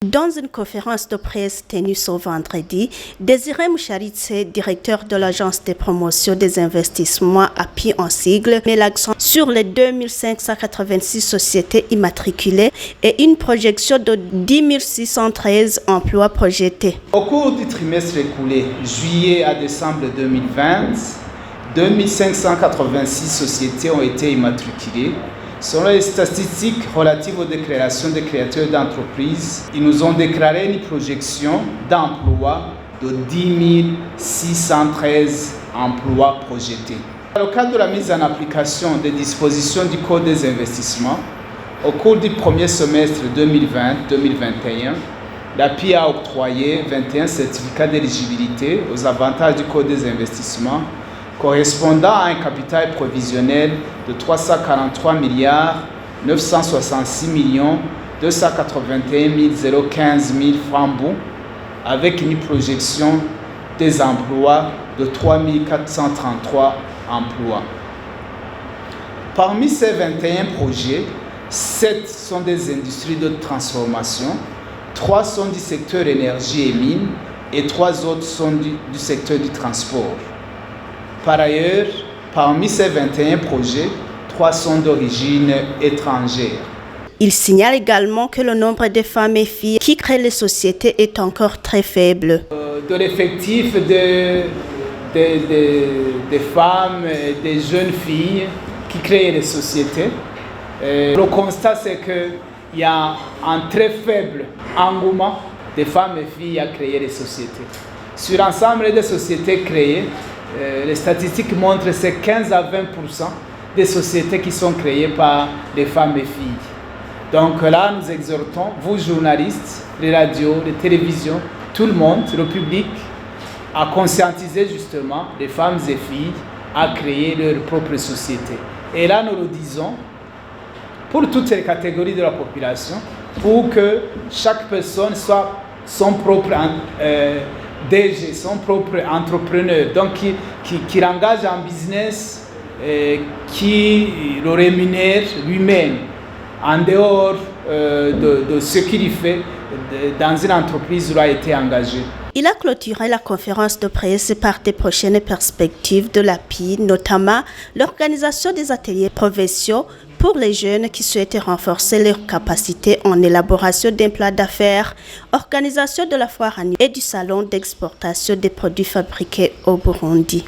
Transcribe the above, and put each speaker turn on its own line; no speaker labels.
Dans une conférence de presse tenue ce vendredi, Désiré Moucharitse, directeur de l'Agence de promotion des investissements API en sigle, met l'accent sur les 2586 sociétés immatriculées et une projection de 10 613 emplois projetés.
Au cours du trimestre écoulé, juillet à décembre 2020, 2586 sociétés ont été immatriculées. Selon les statistiques relatives aux déclarations des créateurs d'entreprises, ils nous ont déclaré une projection d'emploi de 10 613 emplois projetés. Dans le cadre de la mise en application des dispositions du Code des investissements, au cours du premier semestre 2020-2021, l'API a octroyé 21 certificats d'éligibilité aux avantages du Code des investissements correspondant à un capital provisionnel de 343 966 281 015 francs bons, avec une projection des emplois de 3 433 emplois. Parmi ces 21 projets, 7 sont des industries de transformation, 3 sont du secteur énergie et mines et 3 autres sont du secteur du transport. Par ailleurs, parmi ces 21 projets, 3 sont d'origine étrangère.
Il signale également que le nombre de femmes et filles qui créent les sociétés est encore très faible.
De l'effectif des femmes et des jeunes filles qui créent les sociétés, le constat c'est qu'il y a un très faible engouement des femmes et filles à créer les sociétés. Sur l'ensemble des sociétés créées, les statistiques montrent que c'est 15 à 20% des sociétés qui sont créées par les femmes et filles. Donc là, nous exhortons, vous journalistes, les radios, les télévisions, tout le monde, le public, à conscientiser justement les femmes et filles à créer leur propre société. Et là, nous le disons pour toutes les catégories de la population, pour que chaque personne soit son propre DG, son propre entrepreneur, donc qui engage un business qui le rémunère lui-même, en dehors de ce qu'il fait dans une entreprise où il a été engagé.
Il a clôturé la conférence de presse par des prochaines perspectives de l'API, notamment l'organisation des ateliers professionnels pour les jeunes qui souhaitent renforcer leurs capacités en élaboration d'un plan d'affaires, organisation de la foire annuelle et du salon d'exportation des produits fabriqués au Burundi.